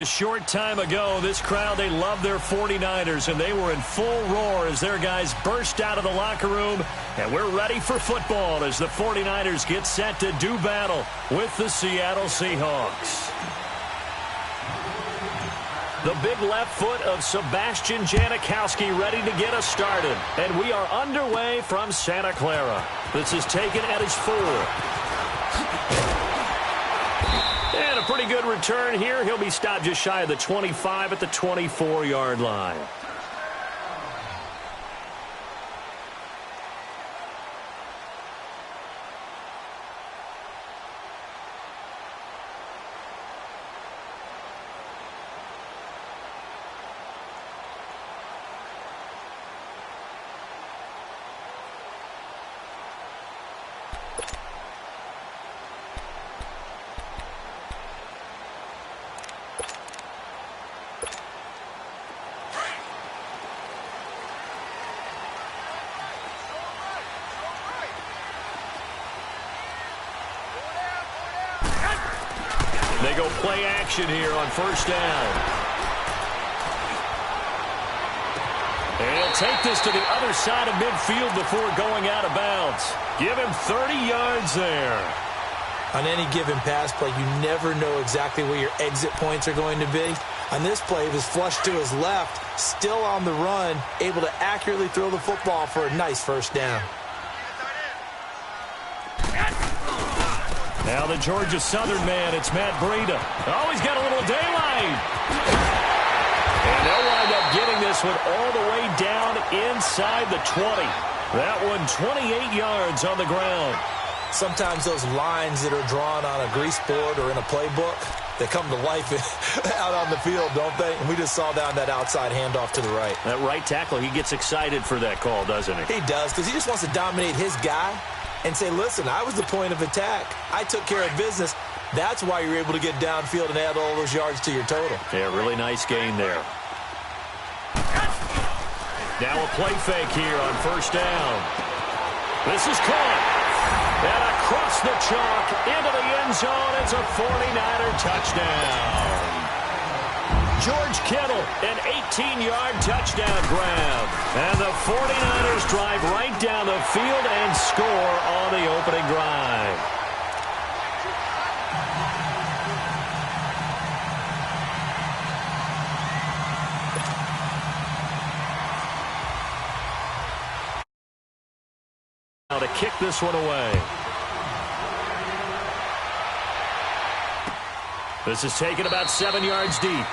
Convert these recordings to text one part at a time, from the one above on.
A short time ago, this crowd, they love their 49ers, and they were in full roar as their guys burst out of the locker room. And we're ready for football as the 49ers get set to do battle with the Seattle Seahawks. The big left foot of Sebastian Janikowski ready to get us started. And we are underway from Santa Clara. This is taken at his 4. And a pretty good return here. He'll be stopped just shy of the 25 at the 24-yard line. They go play action here on first down. And he'll take this to the other side of midfield before going out of bounds. Give him 30 yards there. On any given pass play, you never know exactly where your exit points are going to be. On this play, it was flushed to his left, still on the run, able to accurately throw the football for a nice first down. Now the Georgia Southern man, it's Matt Breida. Oh, he's got a little daylight. And they'll wind up getting this one all the way down inside the 20. That one 28 yards on the ground. Sometimes those lines that are drawn on a grease board or in a playbook, they come to life out on the field, don't they? And we just saw down that outside handoff to the right. That right tackle, he gets excited for that call, doesn't he? He does, because he just wants to dominate his guy and say, listen, I was the point of attack. I took care of business. That's why you're able to get downfield and add all those yards to your total. Yeah, really nice gain there. Now a play fake here on first down. This is caught. And across the chalk into the end zone. It's a 49er touchdown. George Kittle, an 18-yard touchdown grab. And the 49ers drive right down the field and score on the opening drive. Now to kick this one away. This is taken about 7 yards deep.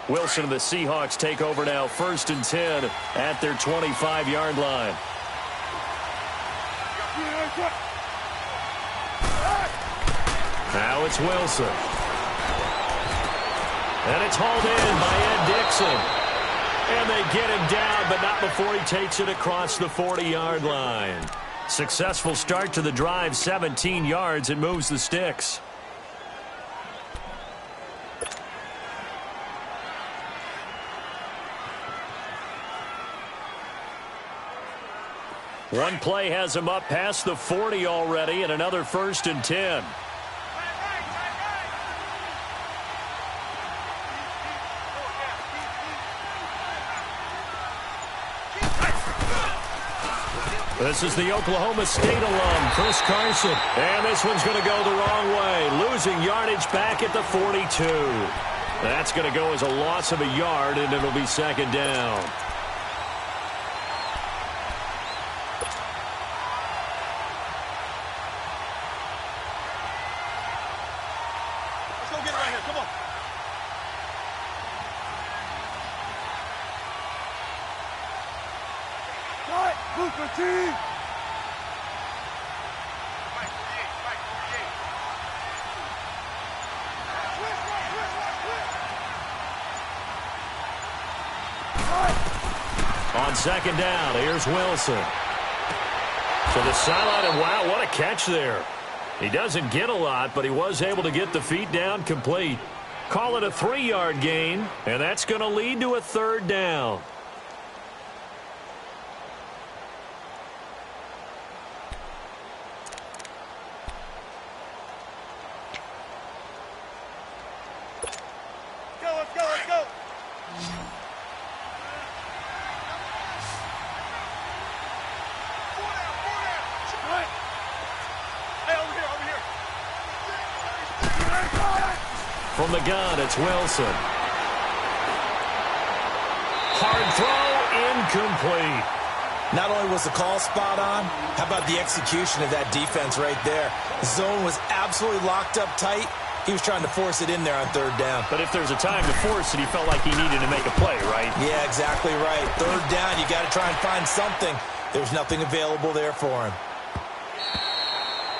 Wilson and the Seahawks take over now, 1st and 10 at their 25-yard line. Now it's Wilson. And it's hauled in by Ed Dixon. And they get him down, but not before he takes it across the 40-yard line. Successful start to the drive, 17 yards, and moves the sticks. One play has him up past the 40 already, and another 1st and 10. This is the Oklahoma State alum, Chris Carson. And this one's going to go the wrong way, losing yardage back at the 42. That's going to go as a loss of a yard, and it'll be 2nd down. On 2nd down, here's Wilson. To the sideline, and wow, what a catch there. He doesn't get a lot, but he was able to get the feet down complete. Call it a 3-yard gain, and that's going to lead to a 3rd down. Let's go. From the gun, it's Wilson. Hard throw, incomplete. Not only was the call spot on, how about the execution of that defense right there? The zone was absolutely locked up tight. He was trying to force it in there on 3rd down. But if there's a time to force it, he felt like he needed to make a play, right? Yeah, exactly right. 3rd down, you got to try and find something. There's nothing available there for him.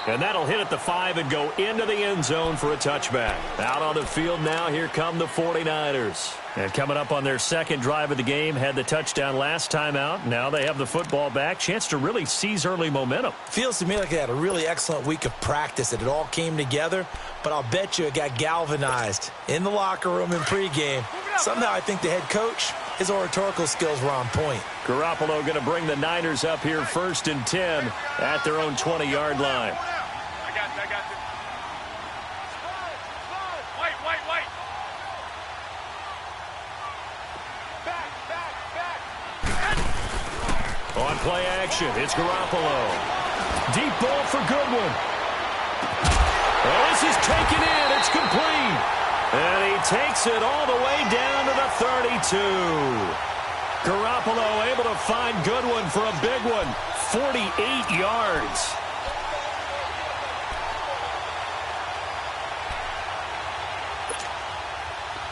And that'll hit at the 5 and go into the end zone for a touchback. Out on the field now, here come the 49ers. And coming up on their 2nd drive of the game, had the touchdown last time out. Now they have the football back. Chance to really seize early momentum. Feels to me like they had a really excellent week of practice, that it all came together. But I'll bet you it got galvanized in the locker room in pregame. Somehow I think the head coach, his oratorical skills were on point. Garoppolo going to bring the Niners up here 1st and 10 at their own 20-yard line. I got you. White. Back. On play action, it's Garoppolo. Deep ball for Goodwin. Well, this is taken in. It's complete. And he takes it all the way down to the 32. Garoppolo able to find Goodwin for a big one. 48 yards.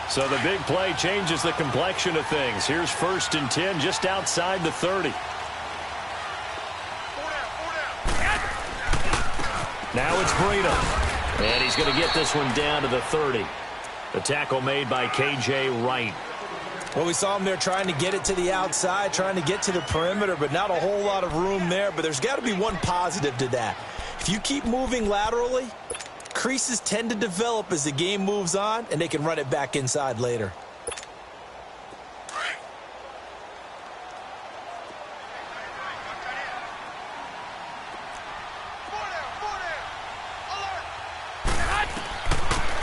So the big play changes the complexion of things. Here's 1st and 10 just outside the 30. Now it's Breida. And he's going to get this one down to the 30. The tackle made by K.J. Wright. Well, we saw him there trying to get it to the outside, trying to get to the perimeter, but not a whole lot of room there. But there's got to be one positive to that. If you keep moving laterally, creases tend to develop as the game moves on, and they can run it back inside later.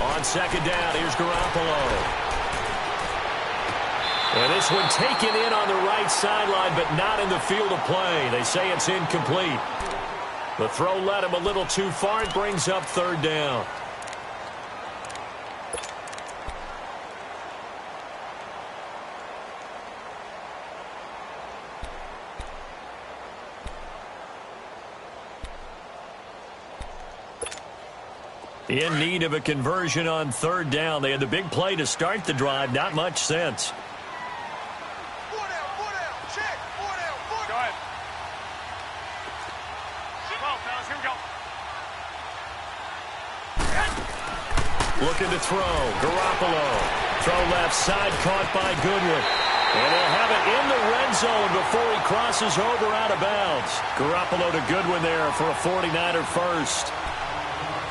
On 2nd down, here's Garoppolo. And this one taken in on the right sideline, but not in the field of play. They say it's incomplete. The throw led him a little too far. It brings up 3rd down. In need of a conversion on 3rd down. They had the big play to start the drive. Not much sense. Looking to throw. Garoppolo. Throw left side, caught by Goodwin. And he'll have it in the red zone before he crosses over out of bounds. Garoppolo to Goodwin there for a 49er first.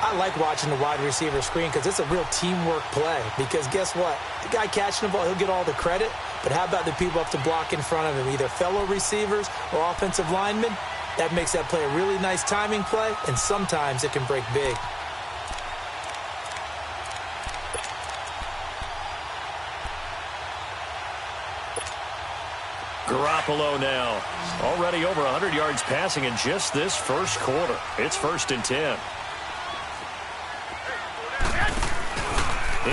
I like watching the wide receiver screen because it's a real teamwork play. Because guess what? The guy catching the ball, he'll get all the credit. But how about the people up to block in front of him, either fellow receivers or offensive linemen? That makes that play a really nice timing play, and sometimes it can break big. Garoppolo now. Already over 100 yards passing in just this first quarter. It's 1st and 10.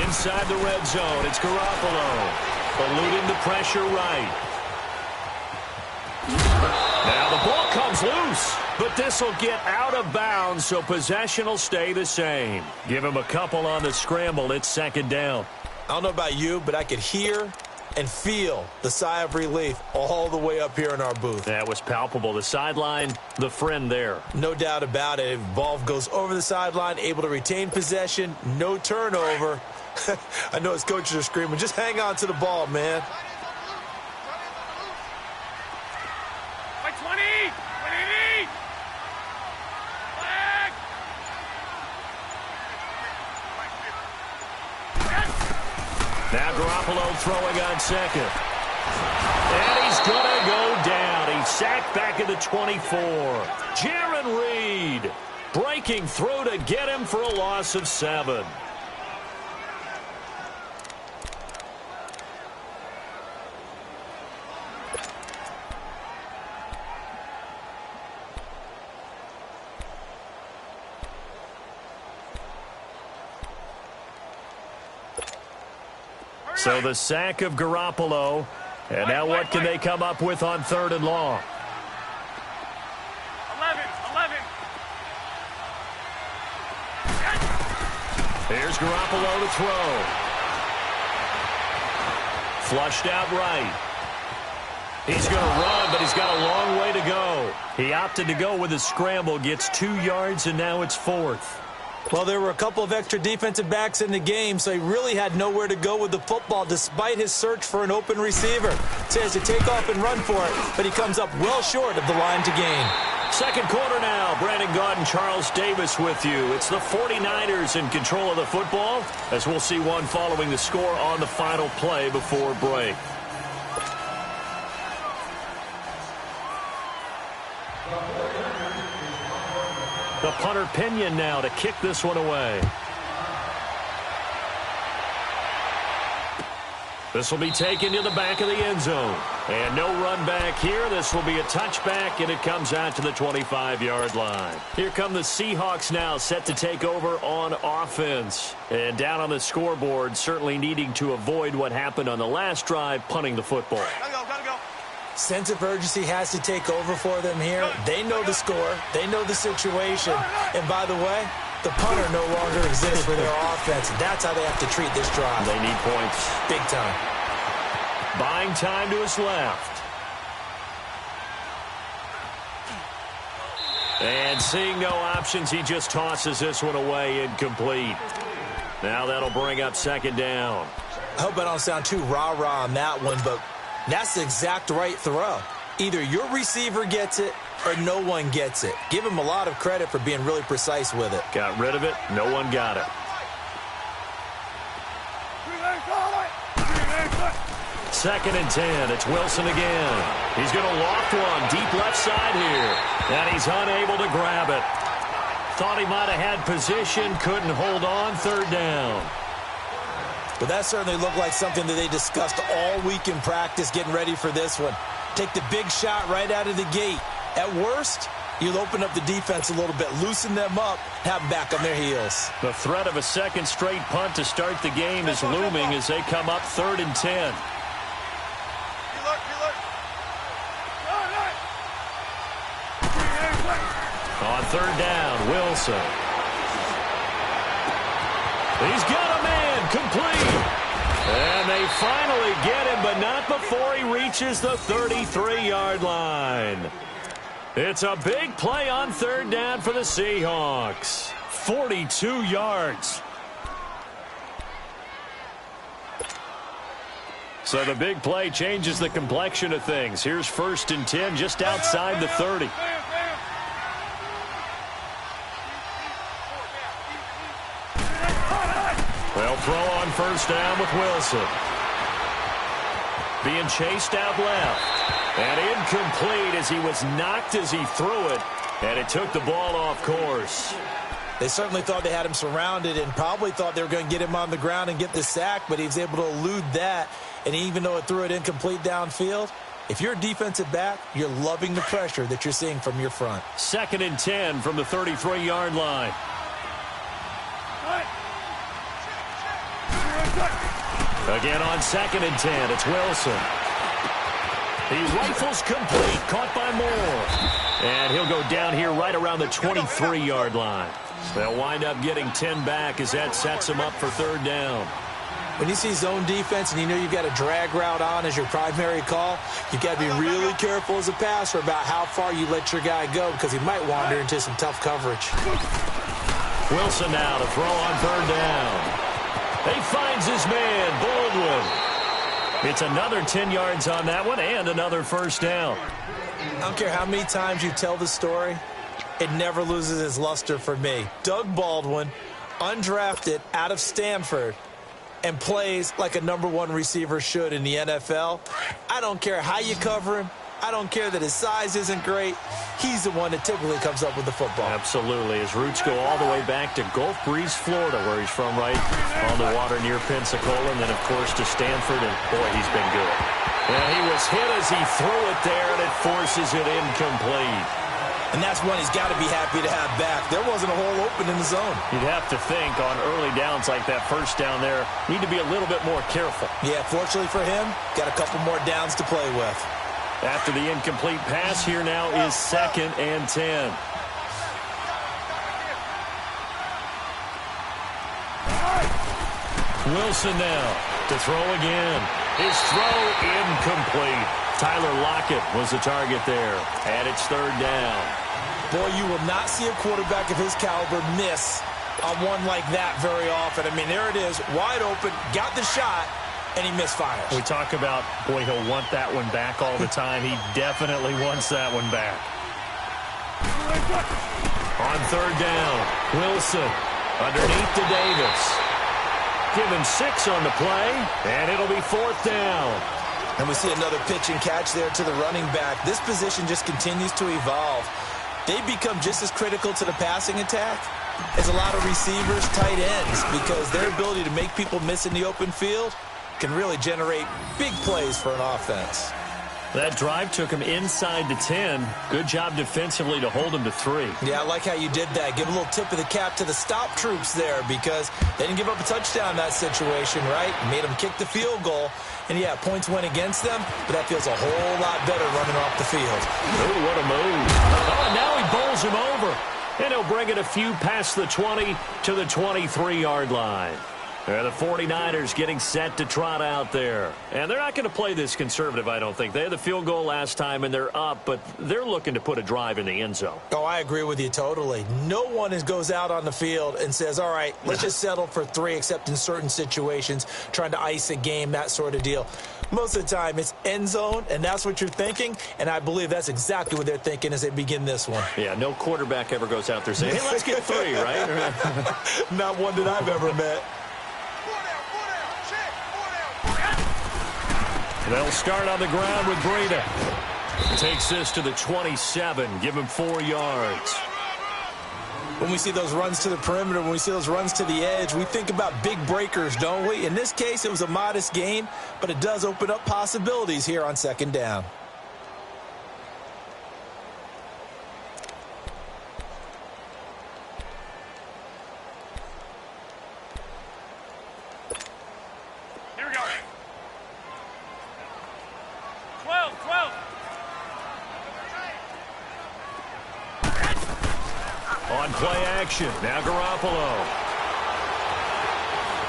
Inside the red zone, it's Garoppolo. Eluding the pressure right. Now the ball comes loose, but this will get out of bounds, so possession will stay the same. Give him a couple on the scramble. It's 2nd down. I don't know about you, but I could hear and feel the sigh of relief all the way up here in our booth. That was palpable. The sideline, the friend there. No doubt about it. Ball goes over the sideline, able to retain possession, no turnover. I know his coaches are screaming, just hang on to the ball, man. By 20! 20! Flag! Garoppolo throwing on second. And he's going to go down. He's sacked back at the 24. Jaron Reed breaking through to get him for a loss of 7. So the sack of Garoppolo. And now what can they come up with on 3rd and long? 11. Here's Garoppolo to throw. Flushed out right. He's going to run, but he's got a long way to go. He opted to go with a scramble, gets 2 yards, and now it's 4th. Well, there were a couple of extra defensive backs in the game, so he really had nowhere to go with the football despite his search for an open receiver. Says to take off and run for it, but he comes up well short of the line to gain. Second quarter now. Brandon Gaudin, Charles Davis with you. It's the 49ers in control of the football, as we'll see one following the score on the final play before break. The punter Pinion now to kick this one away. This will be taken to the back of the end zone. And no run back here. This will be a touchback, and it comes out to the 25-yard line. Here come the Seahawks now, set to take over on offense. And down on the scoreboard, certainly needing to avoid what happened on the last drive, punting the football. Gotta go. Sense of urgency has to take over for them here. They know the score. They know the situation. And by the way, the punter no longer exists for their offense. That's how they have to treat this drive. They need points. Big time. Buying time to his left. And seeing no options, he just tosses this one away, incomplete. Now that'll bring up 2nd down. I hope I don't sound too rah-rah on that one, but that's the exact right throw. Either your receiver gets it or no one gets it. Give him a lot of credit for being really precise with it. Got rid of it. No one got it. 2nd and 10. It's Wilson again. He's going to loft one deep left side here. And he's unable to grab it. Thought he might have had position. Couldn't hold on. 3rd down. But that certainly looked like something that they discussed all week in practice getting ready for this one. Take the big shot right out of the gate. At worst, you'll open up the defense a little bit, loosen them up, have them back on their heels. The threat of a second straight punt to start the game is looming as they come up 3rd and 10. On 3rd down, Wilson. He's got a man, complete. And they finally get him, but not before he reaches the 33-yard line. It's a big play on 3rd down for the Seahawks. 42 yards. So the big play changes the complexion of things. Here's 1st and 10 just outside the 30. They'll throw on 1st down with Wilson. Being chased out left. And incomplete as he was knocked as he threw it. And it took the ball off course. They certainly thought they had him surrounded and probably thought they were going to get him on the ground and get the sack, but he was able to elude that. And even though it threw it incomplete downfield, if you're a defensive back, you're loving the pressure that you're seeing from your front. 2nd and 10 from the 33-yard line. Again on 2nd and 10, it's Wilson. He rifles complete, caught by Moore. And he'll go down here right around the 23-yard line. They'll wind up getting 10 back as that sets them up for 3rd down. When you see zone defense and you know you've got a drag route on as your primary call, you've got to be really careful as a passer about how far you let your guy go because he might wander into some tough coverage. Wilson now to throw on 3rd down. He finds his man, Baldwin. It's another 10 yards on that one and another 1st down. I don't care how many times you tell the story, it never loses its luster for me. Doug Baldwin, undrafted out of Stanford, and plays like a #1 receiver should in the NFL. I don't care how you cover him. I don't care that his size isn't great. He's the one that typically comes up with the football. Absolutely. His roots go all the way back to Gulf Breeze, Florida, where he's from, right on the water near Pensacola, and then, of course, to Stanford, and, boy, he's been good. Well, he was hit as he threw it there, and it forces it incomplete. And that's one he's got to be happy to have back. There wasn't a hole open in the zone. You'd have to think on early downs like that first down there, need to be a little bit more careful. Yeah, fortunately for him, got a couple more downs to play with. After the incomplete pass, here now is 2nd and 10. Wilson now to throw again. His throw incomplete. Tyler Lockett was the target there, and it's 3rd down. Boy, you will not see a quarterback of his caliber miss on one like that very often. I mean, there it is, wide open, got the shot, and he misfires. We talk about, boy, he'll want that one back all the time. He definitely wants that one back. On 3rd down, Wilson underneath to Davis. Given 6 on the play, and it'll be 4th down. And we see another pitch and catch there to the running back. This position just continues to evolve. They become just as critical to the passing attack as a lot of receivers, tight ends, because their ability to make people miss in the open field can really generate big plays for an offense. That drive took him inside the 10. Good job defensively to hold him to 3. Yeah, I like how you did that. Give a little tip of the cap to the stop troops there, because they didn't give up a touchdown in that situation, right? Made them kick the field goal. And, yeah, points went against them, but that feels a whole lot better running off the field. Ooh, what a move. Oh, and now he bowls him over. And he'll bring it a few past the 20 to the 23-yard line. The 49ers getting set to trot out there. And they're not going to play this conservative, I don't think. They had the field goal last time, and they're up, but they're looking to put a drive in the end zone. Oh, I agree with you totally. No one goes out on the field and says, all right, let's just settle for 3, except in certain situations, trying to ice a game, that sort of deal. Most of the time, it's end zone, and that's what you're thinking, and I believe that's exactly what they're thinking as they begin this one. Yeah, no quarterback ever goes out there saying, hey, let's get 3, right? Not one that I've ever met. They'll start on the ground with Breida. Takes this to the 27. Give him 4 yards. When we see those runs to the perimeter, when we see those runs to the edge, we think about big breakers, don't we? In this case, it was a modest gain, but it does open up possibilities here on 2nd down. Here we go. 12. On play action, now Garoppolo.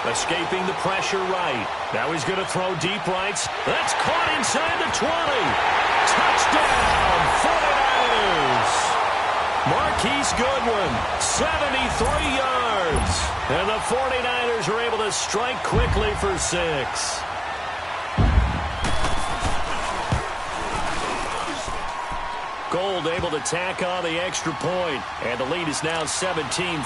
Escaping the pressure right. Now he's going to throw deep rights. That's caught inside the 20. Touchdown, 49ers. Marquise Goodwin, 73 yards. And the 49ers are able to strike quickly for 6. Gold able to tack on the extra point, and the lead is now 17-3.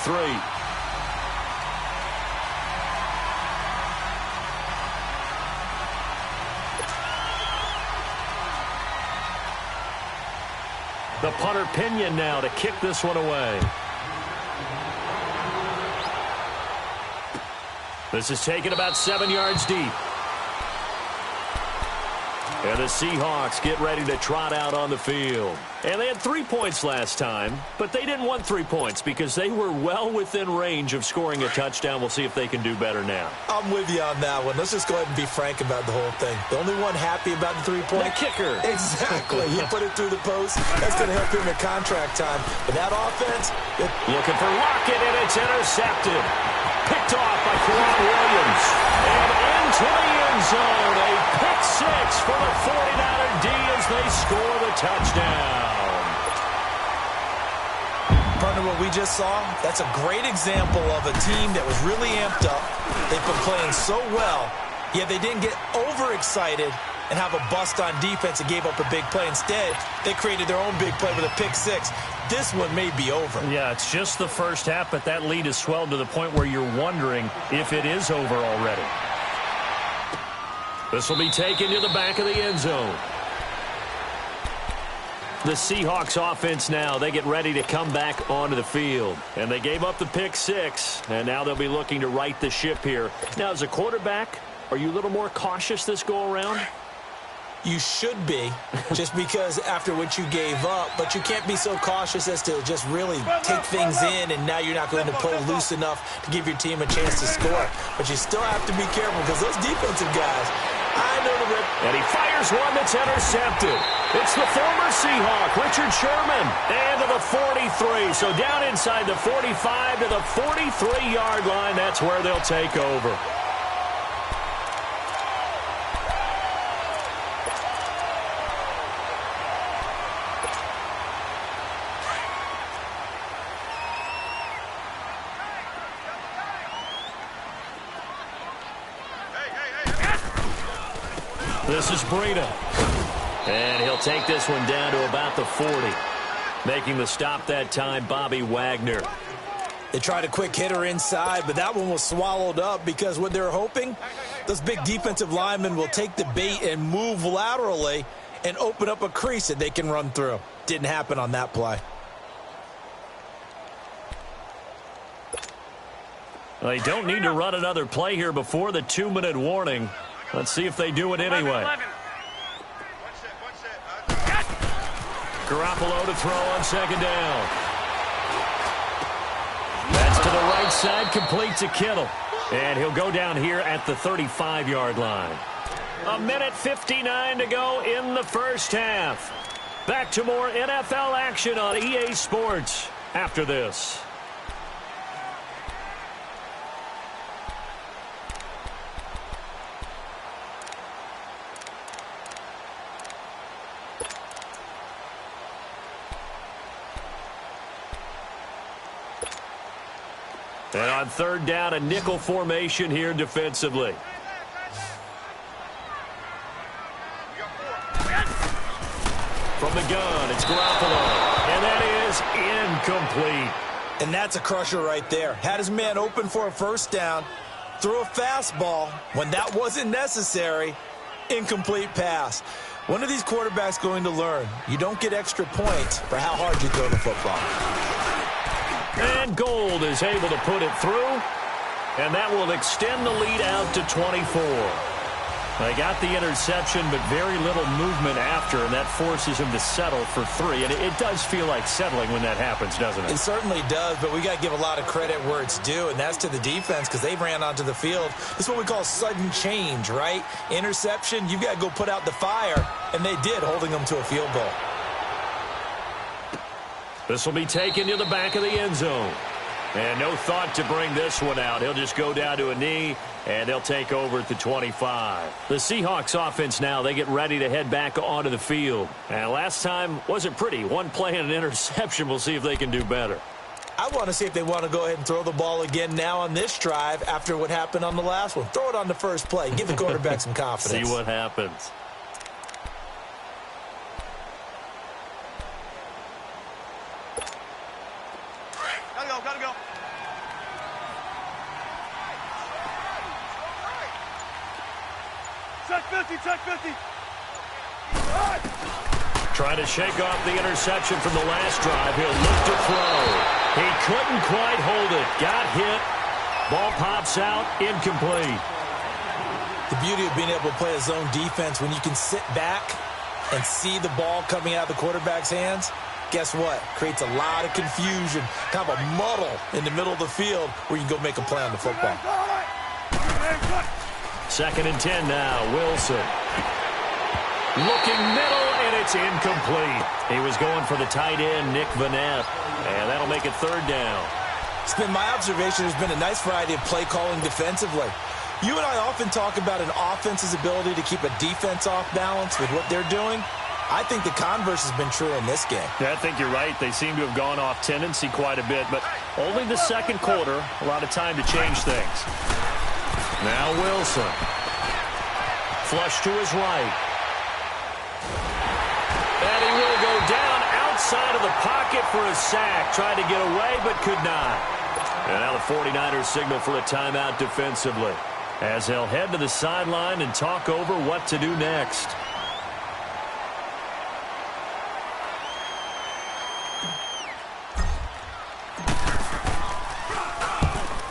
The punter Pinion now to kick this one away. This is taken about 7 yards deep. And the Seahawks get ready to trot out on the field. And they had 3 points last time, but they didn't want 3 points because they were well within range of scoring a touchdown. We'll see if they can do better now. I'm with you on that one. Let's just go ahead and be frank about the whole thing. The only one happy about the 3-point? The kicker. Exactly. He put it through the post. That's going to help him in contract time. But that offense... Looking for Lockett, and it's intercepted. Picked off by Karan Williams. And into the end zone. A pick 6 for the 49er D as they score the touchdown. Partner, what we just saw, that's a great example of a team that was really amped up. They've been playing so well, yet they didn't get overexcited and have a bust on defense and gave up a big play. Instead, they created their own big play with a pick 6. This one may be over. Yeah, it's just the first half, but that lead has swelled to the point where you're wondering if it is over already. This will be taken to the back of the end zone. The Seahawks offense now, they get ready to come back onto the field. And they gave up the pick 6, and now they'll be looking to right the ship here. Now, as a quarterback, are you a little more cautious this go-around? You should be, just because after what you gave up, but you can't be so cautious as to just really take things in, and now you're not going to play loose enough to give your team a chance to score. But you still have to be careful because those defensive guys, I know the rip. And he fires one that's intercepted. It's the former Seahawk, Richard Sherman, and to the 43. So down inside the 45 to the 43-yard line, that's where they'll take over. This is Breida. And he'll take this one down to about the 40. Making the stop that time, Bobby Wagner. They tried a quick hitter inside, but that one was swallowed up because what they're hoping, those big defensive linemen will take the bait and move laterally and open up a crease that they can run through. Didn't happen on that play. They don't need to run another play here before the 2-minute warning. Let's see if they do it anyway. Garoppolo to throw on second down. That's to the right side, complete to Kittle. And he'll go down here at the 35-yard line. 1:59 to go in the first half. Back to more NFL action on EA Sports after this. And on third down, a nickel formation here defensively. From the gun, it's Garoppolo. And that is incomplete. And that's a crusher right there. Had his man open for a first down, threw a fastball when that wasn't necessary, incomplete pass. When are these quarterbacks going to learn? You don't get extra points for how hard you throw the football. And Gold is able to put it through, and that will extend the lead out to 24. They got the interception, but very little movement after, and that forces him to settle for 3. And it does feel like settling when that happens, doesn't it? It certainly does, but we got to give a lot of credit where it's due, and that's to the defense because they ran onto the field. This is what we call sudden change, right? Interception, you've got to go put out the fire, and they did, holding them to a field goal. This will be taken to the back of the end zone. And no thought to bring this one out. He'll just go down to a knee, and they'll take over at the 25. The Seahawks offense now, they get ready to head back onto the field. And last time wasn't pretty. One play and an interception. We'll see if they can do better. I want to see if they want to go ahead and throw the ball again now on this drive after what happened on the last one. Throw it on the first play. Give the quarterback some confidence. See what happens. Gotta go. Check 50, check 50. Trying to shake off the interception from the last drive. He'll look to throw. He couldn't quite hold it. Got hit. Ball pops out. Incomplete. The beauty of being able to play a zone defense when you can sit back and see the ball coming out of the quarterback's hands. Guess what? Creates a lot of confusion, kind of a muddle in the middle of the field where you can go make a play on the football. 2nd and 10 now. Wilson. Looking middle, and it's incomplete. He was going for the tight end, Nick Vanette, and that'll make it 3rd down. It's been my observation there's been a nice variety of play calling defensively. You and I often talk about an offense's ability to keep a defense off balance with what they're doing. I think the converse has been true in this game. Yeah, I think you're right. They seem to have gone off tendency quite a bit, but only the second quarter, a lot of time to change things. Now Wilson. Flush to his right. And he will go down outside of the pocket for a sack. Tried to get away, but could not. And now the 49ers signal for a timeout defensively. as they'll head to the sideline and talk over what to do next.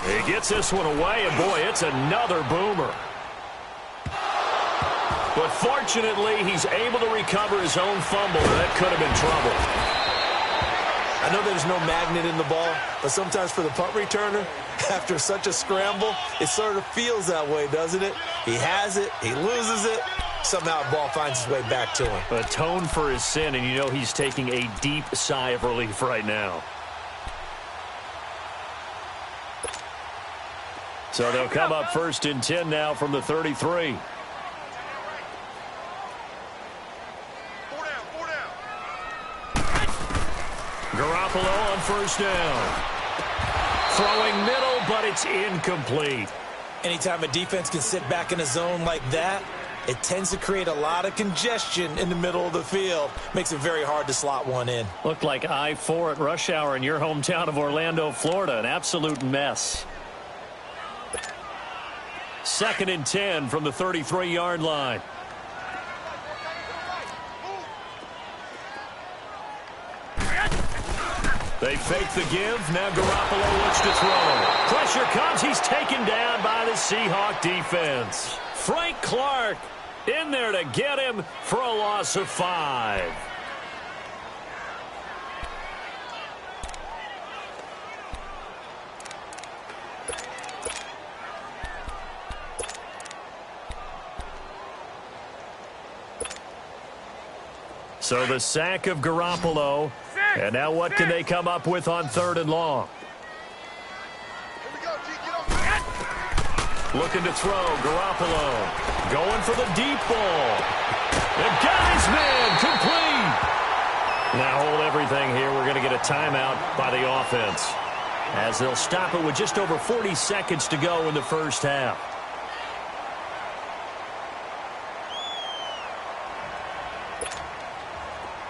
He gets this one away, and boy, it's another boomer. But fortunately, he's able to recover his own fumble. That could have been trouble. I know there's no magnet in the ball, but sometimes for the punt returner, after such a scramble, it sort of feels that way, doesn't it? He has it, he loses it, somehow the ball finds its way back to him. Atone for his sin, and you know he's taking a deep sigh of relief right now. So they'll come up 1st and 10 now from the 33. Garoppolo on 1st down. Throwing middle, but it's incomplete. Anytime a defense can sit back in a zone like that, it tends to create a lot of congestion in the middle of the field. Makes it very hard to slot one in. Looked like I-4 at rush hour in your hometown of Orlando, Florida. An absolute mess. 2nd and 10 from the 33-yard line. They fake the give. Now Garoppolo looks to throw. Pressure comes. He's taken down by the Seahawk defense. Frank Clark in there to get him for a loss of 5. So the sack of Garoppolo. And now what can they come up with on 3rd and long? Looking to throw. Garoppolo going for the deep ball. The guy's man complete. Now hold everything here. We're going to get a timeout by the offense, as they'll stop it with just over 40 seconds to go in the 1st half.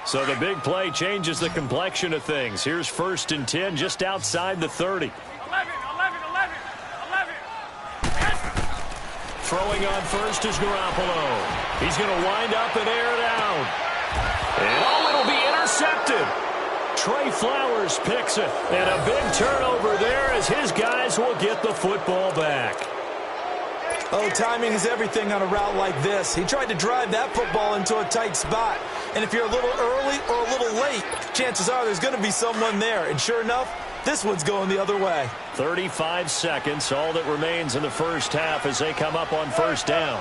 So the big play changes the complexion of things. Here's 1st and 10 just outside the 30. 11. Throwing on 1st is Garoppolo. He's going to wind up and air it out. And oh, it'll be intercepted. Trey Flowers picks it. And a big turnover there as his guys will get the football back. Oh, timing is everything on a route like this. He tried to drive that football into a tight spot. And if you're a little early or a little late, chances are there's going to be someone there. And sure enough, this one's going the other way. 35 seconds, all that remains in the 1st half as they come up on 1st down.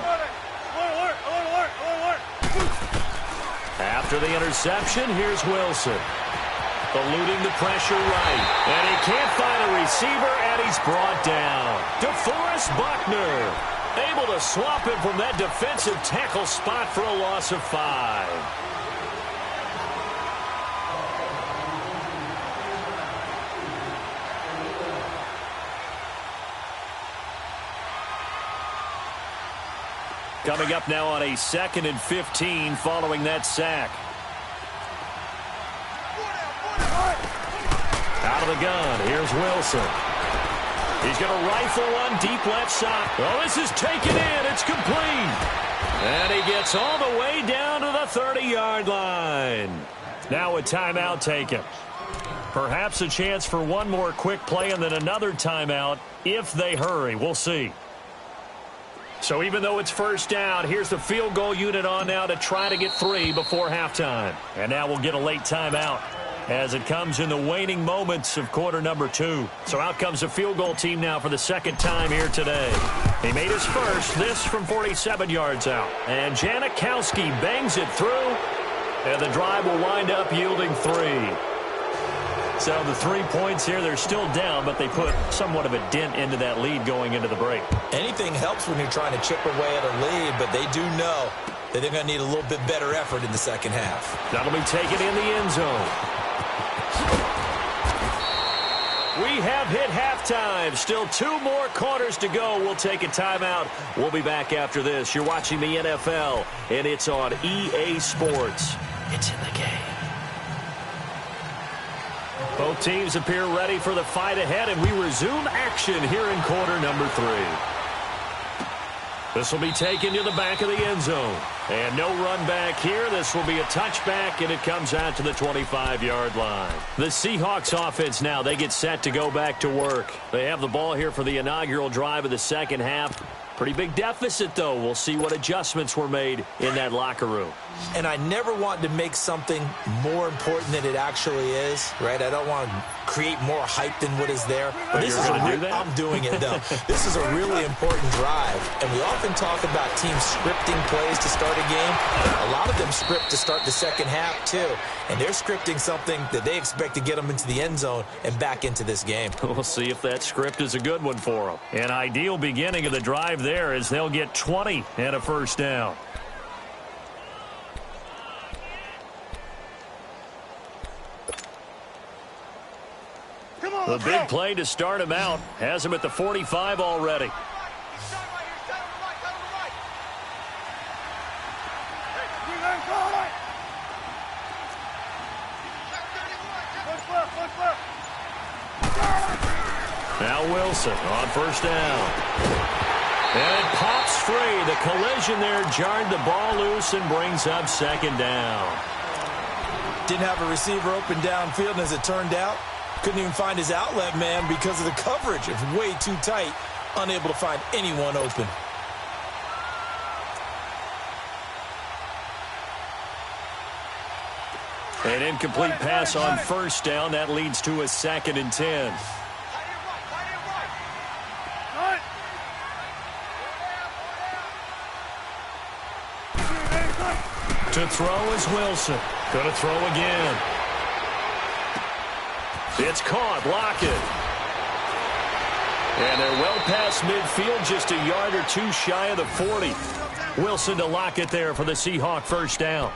After the interception, here's Wilson. Eluding the pressure right. And he can't find a receiver, and he's brought down. DeForest Buckner able to swap him from that defensive tackle spot for a loss of 5. Coming up now on a 2nd and 15 following that sack. Out of the gun, here's Wilson. He's going to rifle one deep left side. Oh, this is taken in. It's complete. And he gets all the way down to the 30-yard line. Now a timeout taken. Perhaps a chance for one more quick play and then another timeout if they hurry. We'll see. So even though it's 1st down, here's the field goal unit on now to try to get 3 before halftime. And now we'll get a late timeout as it comes in the waning moments of quarter number 2. So out comes the field goal team now for the 2nd time here today. He made his first, this from 47 yards out. And Janikowski bangs it through, and the drive will wind up yielding 3. So the 3 points here, they're still down, but they put somewhat of a dent into that lead going into the break. Anything helps when you're trying to chip away at a lead, but they do know that they're going to need a little bit better effort in the 2nd half. That'll be taken in the end zone. We have hit halftime. Still 2 more quarters to go. We'll take a timeout. We'll be back after this. You're watching the NFL, and it's on EA Sports. It's in the game. Both teams appear ready for the fight ahead, and we resume action here in quarter number 3. This will be taken to the back of the end zone. And no run back here. This will be a touchback, and it comes out to the 25-yard line. The Seahawks offense now, they get set to go back to work. They have the ball here for the inaugural drive of the second half. Pretty big deficit, though. We'll see what adjustments were made in that locker room. And I never want to make something more important than it actually is, right? I don't want to create more hype than what is there. But this is I'm doing it, though. This is a really important drive. And we often talk about teams scripting plays to start a game. A lot of them script to start the second half, too. And they're scripting something that they expect to get them into the end zone and back into this game. We'll see if that script is a good one for them. An ideal beginning of the drive there as they'll get 20 and a first down. The big play to start him out has him at the 45 already. Now Wilson on first down. And it pops free. The collision there jarred the ball loose and brings up second down. Didn't have a receiver open downfield, and as it turned out, couldn't even find his outlet man because of the coverage. It's way too tight, unable to find anyone open. An incomplete pass on first down. That leads to a 2nd and 10. To throw is Wilson. Going to throw again. It's caught. Lockett. And they're well past midfield, just a yard or two shy of the 40. Wilson to Lockett there for the Seahawk first down.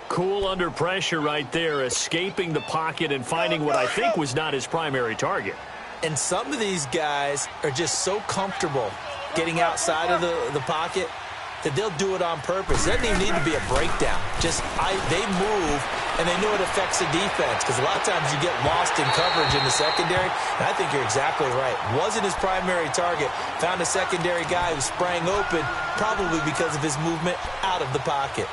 Cool under pressure right there, escaping the pocket and finding what I think was not his primary target. And some of these guys are just so comfortable getting outside of the pocket that they'll do it on purpose. It doesn't even need to be a breakdown. They move, and they know it affects the defense, because a lot of times you get lost in coverage in the secondary, and I think you're exactly right. Wasn't his primary target. Found a secondary guy who sprang open, probably because of his movement out of the pocket.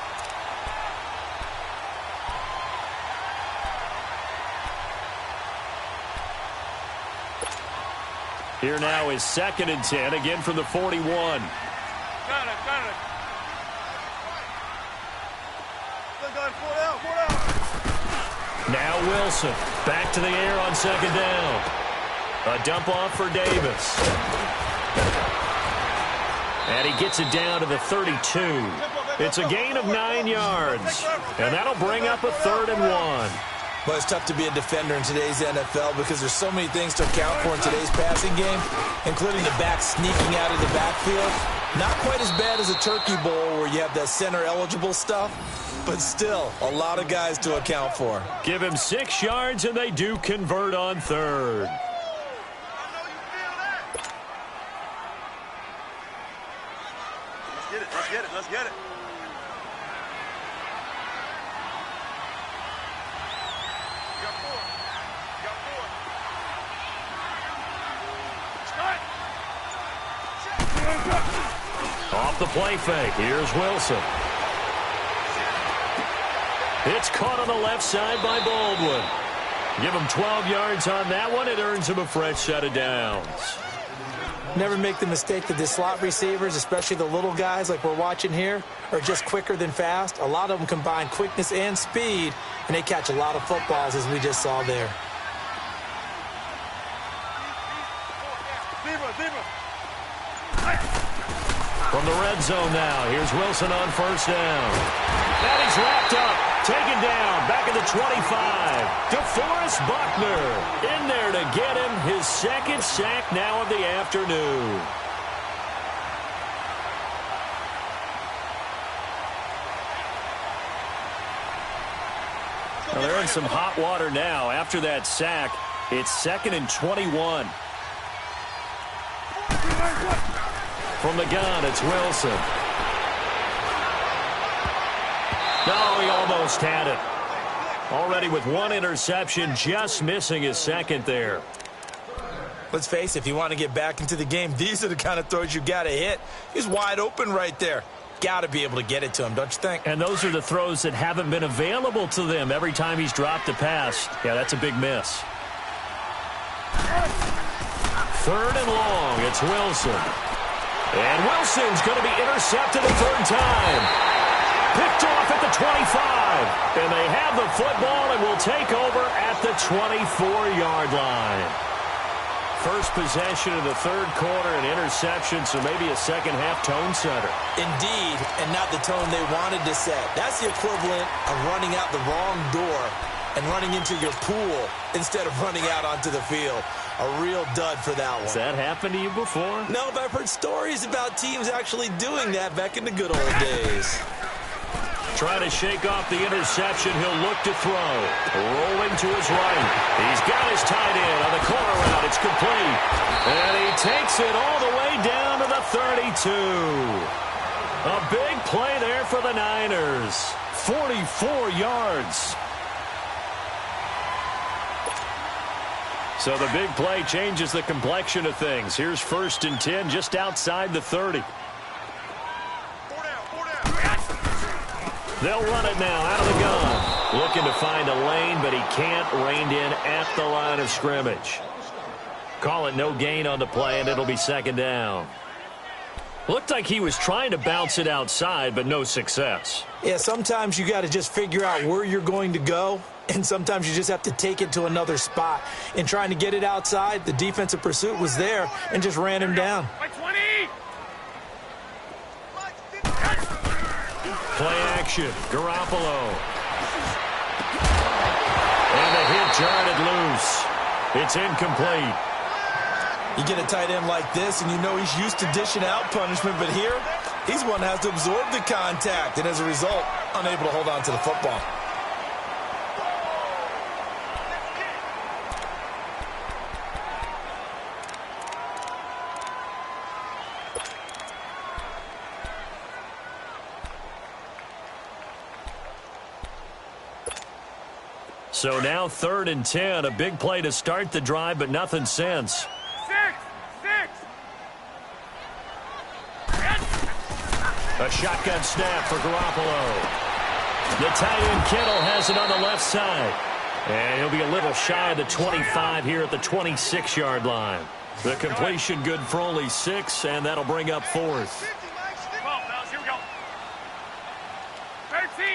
Here now is 2nd and 10, again from the 41. Now Wilson, back to the air on second down. A dump off for Davis. And he gets it down to the 32. It's a gain of 9 yards. And that'll bring up a 3rd and 1. But it's tough to be a defender in today's NFL because there's so many things to account for in today's passing game, including the back sneaking out of the backfield. Not quite as bad as a turkey bowl where you have that center-eligible stuff, but still a lot of guys to account for. Give him 6 yards, and they do convert on 3rd. Let's get it. Let's get it. Off the play fake. Here's Wilson. It's caught on the left side by Baldwin. Give him 12 yards on that one. It earns him a fresh set of downs. Never make the mistake that the slot receivers, especially the little guys like we're watching here, are just quicker than fast. A lot of them combine quickness and speed, and they catch a lot of footballs, as we just saw there. From the red zone now, here's Wilson on first down. And he's wrapped up, taken down, back at the 25. DeForest Buckner in there to get him his 2nd sack now of the afternoon. Well, they're in some hot water now. After that sack, it's 2nd and 21. From the gun, it's Wilson. No, he almost had it. Already with 1 interception, just missing his 2nd there. Let's face it, if you want to get back into the game, these are the kind of throws you got to hit. He's wide open right there. Got to be able to get it to him, don't you think? And those are the throws that haven't been available to them every time he's dropped a pass. Yeah, that's a big miss. 3rd and long. It's Wilson. And Wilson's going to be intercepted a 3rd time. Picked off at the 25. And they have the football and will take over at the 24-yard line. First possession of the 3rd quarter, an interception, so maybe a second-half tone setter. Indeed, and not the tone they wanted to set. That's the equivalent of running out the wrong door and running into your pool instead of running out onto the field. A real dud for that one. Has that happened to you before? No, but I've heard stories about teams actually doing that back in the good old days. Trying to shake off the interception. He'll look to throw. Rolling to his right. He's got his tight end on the corner route. It's complete. And he takes it all the way down to the 32. A big play there for the Niners. 44 yards. So the big play changes the complexion of things. Here's 1st and 10 just outside the 30. They'll run it now out of the gun. Looking to find a lane, but he can't. Reined in at the line of scrimmage. Call it no gain on the play, and it'll be 2nd down. Looked like he was trying to bounce it outside, but no success. Yeah, sometimes you got to just figure out where you're going to go, and sometimes you just have to take it to another spot. In trying to get it outside, the defensive pursuit was there and just ran him down. Play action. Garoppolo. And the hit jarred loose. It's incomplete. You get a tight end like this, and you know he's used to dishing out punishment, but here, he's one that has to absorb the contact, and as a result, unable to hold on to the football. So now 3rd and 10, a big play to start the drive, but nothing since. 6. A shotgun snap for Garoppolo. The tight end Kittle has it on the left side. And he'll be a little shy of the 25 here at the 26-yard line. The completion good for only 6, and that'll bring up 4th. 12, fellas, here we go. 13.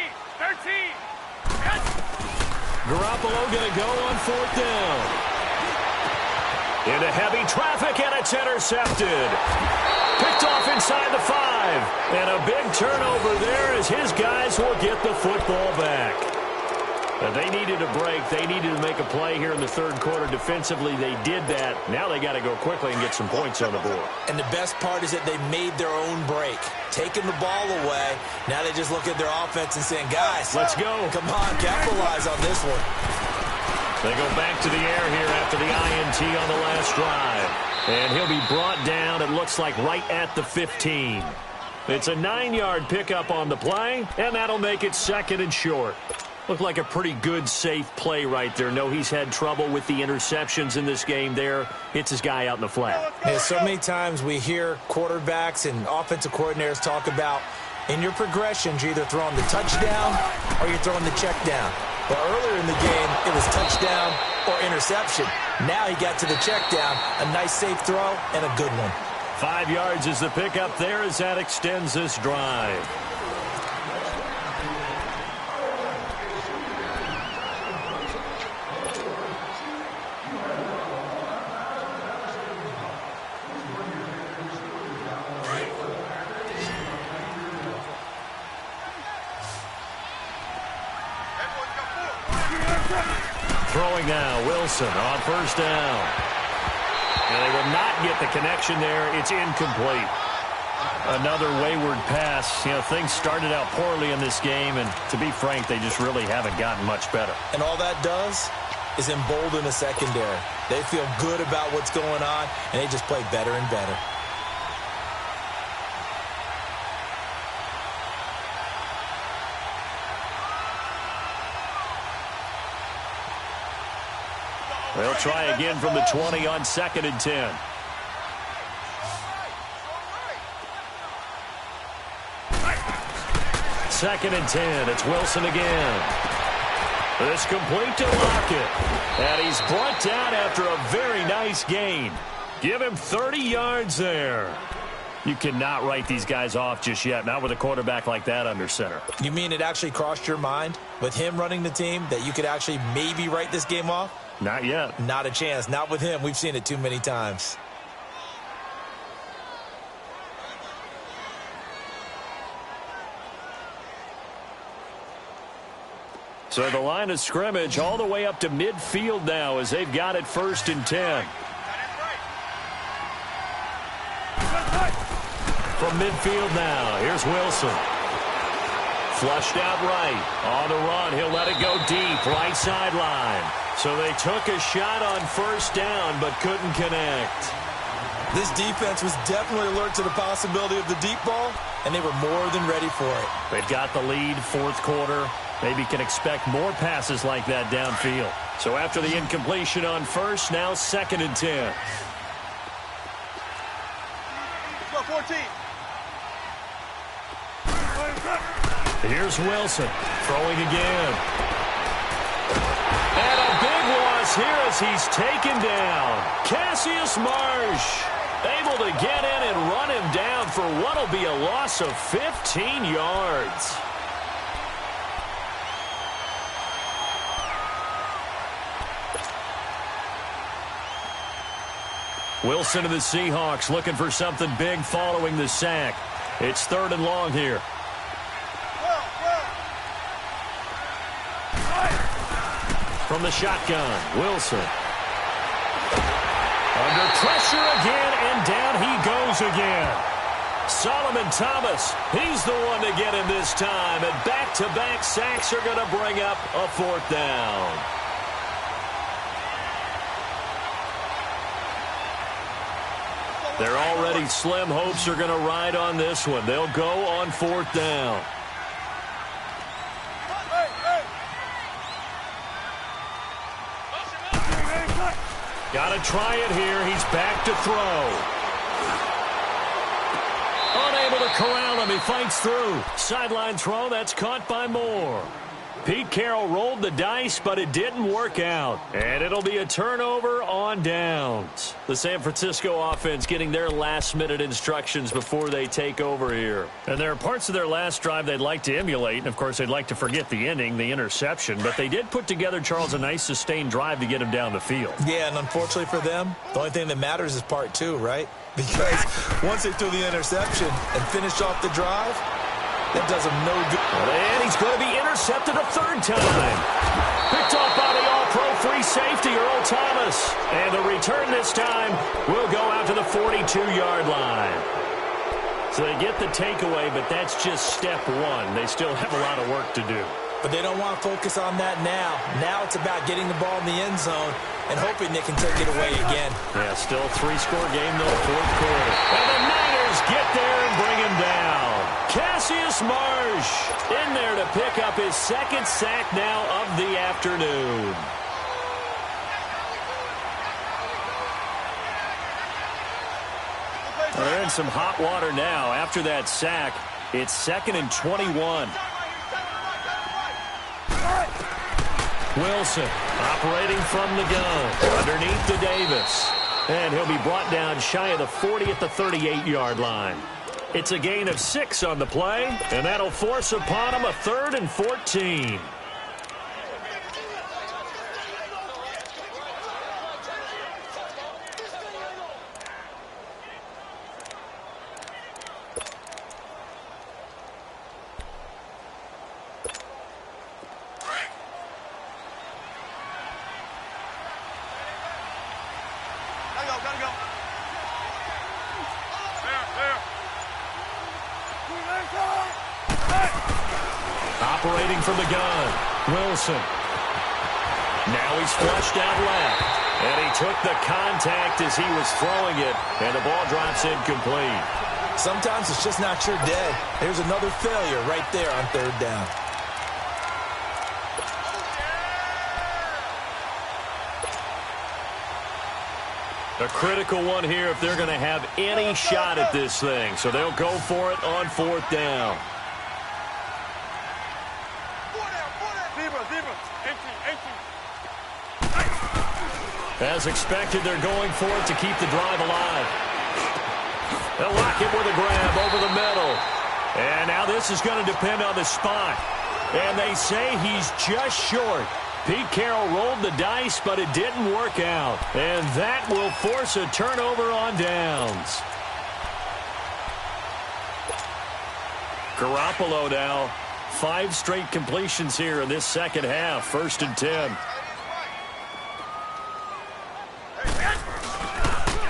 Garoppolo going to go on 4th down. Into heavy traffic, and it's intercepted. Picked off inside the 5. And a big turnover there as his guys will get the football back. They needed a break. They needed to make a play here in the 3rd quarter. Defensively, they did that. Now they got to go quickly and get some points on the board. And the best part is that they made their own break. Taking the ball away. Now they just look at their offense and saying, guys, let's go. Come on, capitalize on this one. They go back to the air here after the INT on the last drive. And he'll be brought down, it looks like, right at the 15. It's a 9-yard pickup on the play, and that'll make it 2nd and short. Looked like a pretty good, safe play right there. No, he's had trouble with the interceptions in this game there. Hits his guy out in the flat. Yeah, so many times we hear quarterbacks and offensive coordinators talk about in your progressions, you're either throwing the touchdown or you're throwing the check down. But earlier in the game, it was touchdown or interception. Now he got to the check down, a nice safe throw, and a good one. 5 yards is the pickup there as that extends this drive. Throwing now, Wilson on 1st down. And they will not get the connection there. It's incomplete. Another wayward pass. You know, things started out poorly in this game, and to be frank, they just really haven't gotten much better. And all that does is embolden the secondary. They feel good about what's going on, and they just play better and better. They'll try again from the 20 on 2nd and 10. Second and 10. It's Wilson again. It's complete to Lockett. And he's brought down after a very nice gain. Give him 30 yards there. You cannot write these guys off just yet, not with a quarterback like that under center. You mean it actually crossed your mind with him running the team that you could actually maybe write this game off? Not yet. Not a chance. Not with him. We've seen it too many times. So the line of scrimmage all the way up to midfield now as they've got it 1st and 10. From midfield now, here's Wilson. Flushed out right. On the run, he'll let it go deep, right sideline. So they took a shot on 1st down, but couldn't connect. This defense was definitely alert to the possibility of the deep ball, and they were more than ready for it. They've got the lead, 4th quarter. Maybe can expect more passes like that downfield. So after the incompletion on 1st, now 2nd and 10. Go 14. Here's Wilson, throwing again. And a big loss here as he's taken down. Cassius Marsh able to get in and run him down for what will be a loss of 15 yards. Wilson of the Seahawks looking for something big following the sack. It's 3rd and long here. From the shotgun, Wilson. Under pressure again, and down he goes again. Solomon Thomas, he's the one to get him this time, and back-to-back sacks are going to bring up a 4th down. Their already slim hopes are going to ride on this one. They'll go on 4th down. Got to try it here. He's back to throw. Unable to corral him. He fights through. Sideline throw. That's caught by Moore. Pete Carroll rolled the dice, but it didn't work out. And it'll be a turnover on downs. The San Francisco offense getting their last-minute instructions before they take over here. And there are parts of their last drive they'd like to emulate. And, of course, they'd like to forget the ending, the interception. But they did put together, Charles, a nice sustained drive to get him down the field. Yeah, and unfortunately for them, the only thing that matters is part 2, right? Because once they threw the interception and finished off the drive, that does him no good. And he's going to be intercepted a 3rd time. Picked off by the all-pro free safety, Earl Thomas. And the return this time will go out to the 42-yard line. So they get the takeaway, but that's just step 1. They still have a lot of work to do. But they don't want to focus on that now. Now it's about getting the ball in the end zone and hoping they can take it away again. Yeah, still a 3-score game, though, 4th quarter. And the Niners get there and bring him down. Cassius Marsh in there to pick up his 2nd sack now of the afternoon. They're in some hot water now. After that sack, it's 2nd and 21. Wilson operating from the gun. Underneath to Davis. And he'll be brought down shy of the 40 at the 38-yard line. It's a gain of 6 on the play, and that'll force upon him a 3rd and 14. Gotta go. There. Operating from the gun, Wilson. Now he's flushed out left. And he took the contact as he was throwing it, and the ball drops incomplete. Sometimes it's just not your day. There's another failure right there on 3rd down. A critical one here if they're going to have any shot at this thing. So they'll go for it on 4th down. As expected, they're going for it to keep the drive alive. They'll lock it with a grab over the middle. And now this is going to depend on the spot. And they say he's just short. Pete Carroll rolled the dice, but it didn't work out. And that will force a turnover on downs. Garoppolo now. 5 straight completions here in this second half. 1st and 10.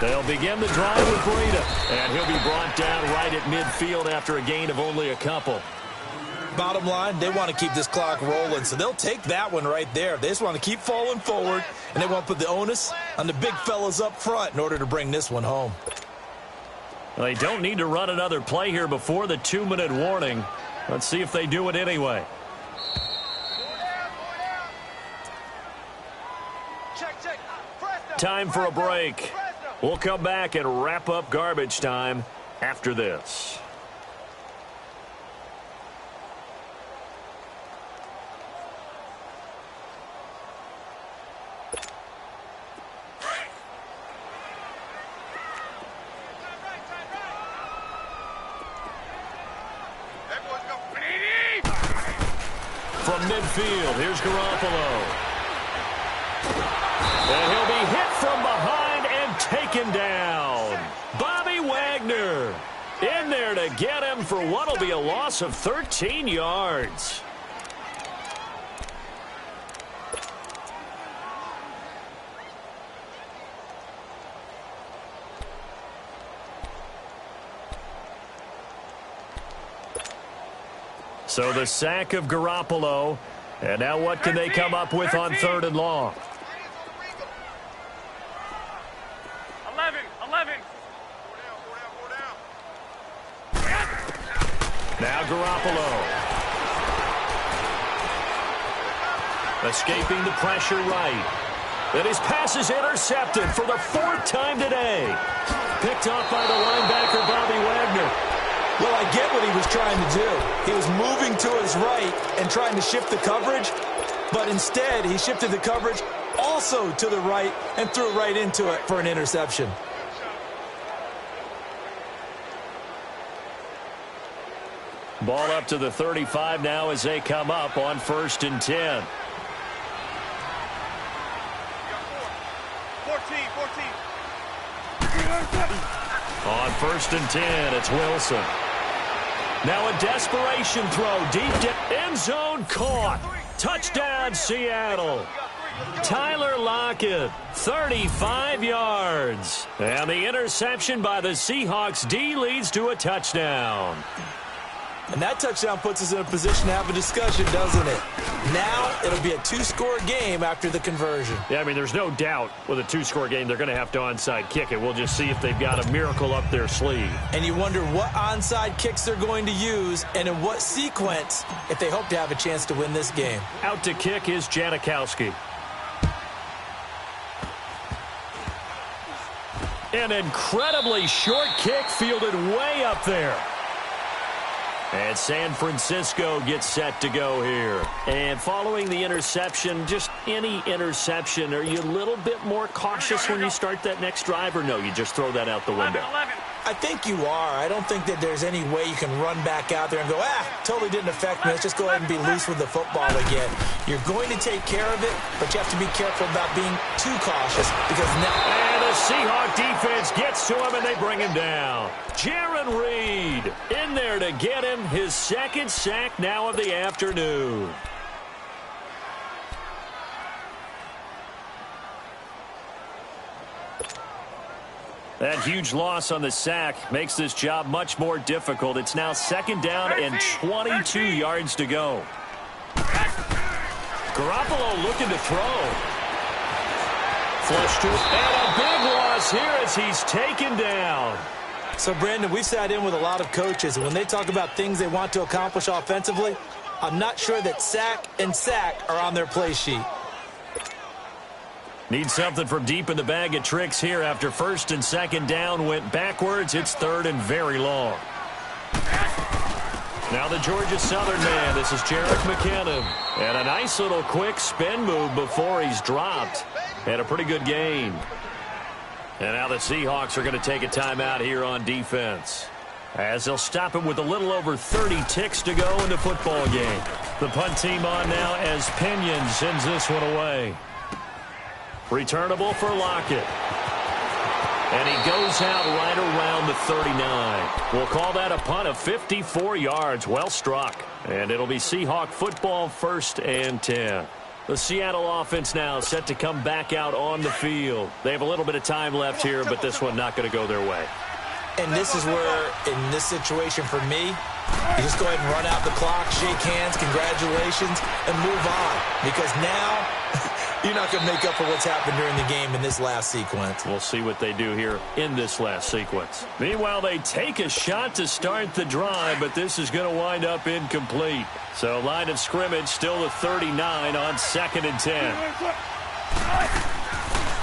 They'll begin the drive with Breida. And he'll be brought down right at midfield after a gain of only a couple. Bottom line, they want to keep this clock rolling, so they'll take that one right there. They just want to keep falling forward, and they want to put the onus on the big fellas up front in order to bring this one home. Well, they don't need to run another play here before the 2-minute warning. Let's see if they do it anyway. Time for a break. We'll come back and wrap up garbage time after this. From midfield, here's Garoppolo. And he'll be hit from behind and taken down. Bobby Wagner in there to get him for what will be a loss of 13 yards. So the sack of Garoppolo. And now what can they come up with on 3rd and long? 11. Now Garoppolo. Escaping the pressure right. And his pass is intercepted for the 4th time today. Picked off by the linebacker, Bobby Wagner. Well, I get what he was trying to do. He was moving to his right and trying to shift the coverage, but instead he shifted the coverage also to the right and threw right into it for an interception. Ball up to the 35 now as they come up on 1st and 10. 14. On 1st and 10, it's Wilson. Now a desperation throw deep to end zone caught. Touchdown, Seattle. Tyler Lockett, 35 yards. And the interception by the Seahawks D leads to a touchdown. And that touchdown puts us in a position to have a discussion, doesn't it? Now it'll be a 2-score game after the conversion. Yeah, I mean, there's no doubt with a 2-score game they're going to have to onside kick it. We'll just see if they've got a miracle up their sleeve. And you wonder what onside kicks they're going to use and in what sequence if they hope to have a chance to win this game. Out to kick is Janikowski. An incredibly short kick fielded way up there. And San Francisco gets set to go here. And following the interception, just any interception, are you a little bit more cautious when you start that next drive, or no, you just throw that out the window? 11. I think you are. I don't think that there's any way you can run back out there and go, totally didn't affect me. Let's just go ahead and be loose with the football again. You're going to take care of it, but you have to be careful about being too cautious because now... And the Seahawk defense gets to him, and they bring him down. Jaron Reed in there to get him his 2nd sack now of the afternoon. That huge loss on the sack makes this job much more difficult. It's now 2nd down and 22 yards to go. Garoppolo looking to throw. Flush to it, and a big loss here as he's taken down. So, Brandon, we've sat in with a lot of coaches, and when they talk about things they want to accomplish offensively, I'm not sure that sack and sack are on their play sheet. Need something from deep in the bag of tricks here after first and second down went backwards. It's third and very long. Now the Georgia Southern man. This is Jerick McKinnon. And a nice little quick spin move before he's dropped. And a pretty good gain. And now the Seahawks are going to take a timeout here on defense, as they'll stop him with a little over 30 ticks to go in the football game. The punt team on now as Pinion sends this one away. Returnable for Lockett. And he goes out right around the 39. We'll call that a punt of 54 yards. Well struck. And it'll be Seahawk football, 1st and 10. The Seattle offense now set to come back out on the field. They have a little bit of time left here, but this one not going to go their way. And this is where, in this situation for me, you just go ahead and run out the clock, shake hands, congratulations, and move on. Because now, you're not going to make up for what's happened during the game in this last sequence. We'll see what they do here in this last sequence. Meanwhile, they take a shot to start the drive, but this is going to wind up incomplete. So line of scrimmage still the 39 on 2nd and 10.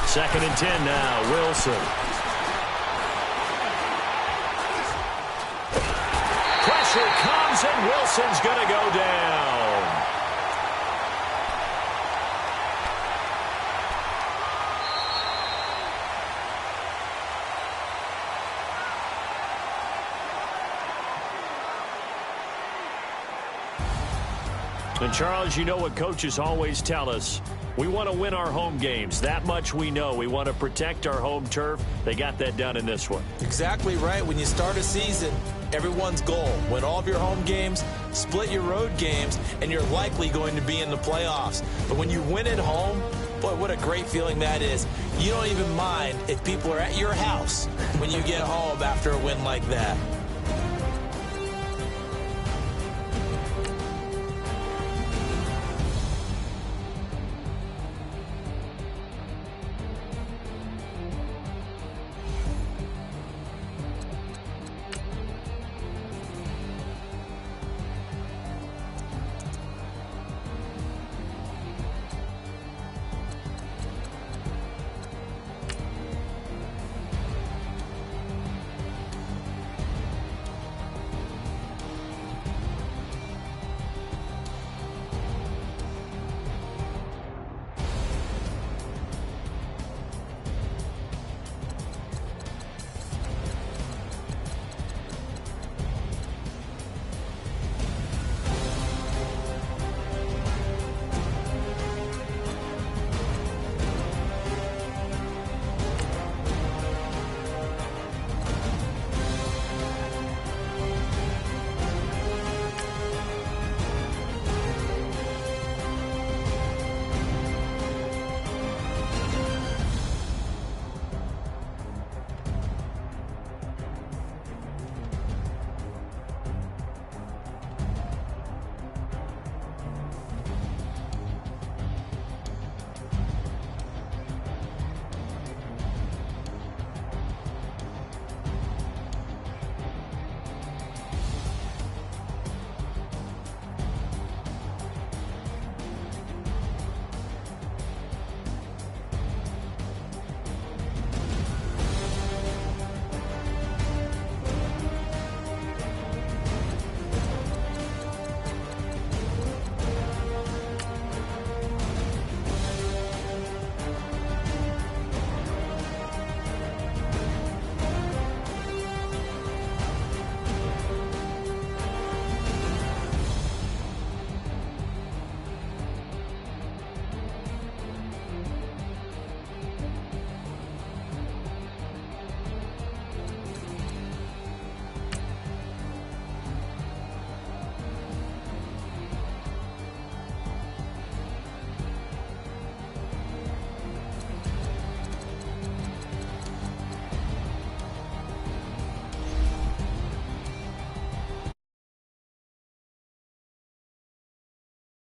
2nd and 10 now, Wilson. Pressure comes, and Wilson's going to go down. And, Charles, you know what coaches always tell us. We want to win our home games. That much we know. We want to protect our home turf. They got that done in this one. Exactly right. When you start a season, everyone's goal, win all of your home games, split your road games, and you're likely going to be in the playoffs. But when you win at home, boy, what a great feeling that is. You don't even mind if people are at your house when you get home after a win like that.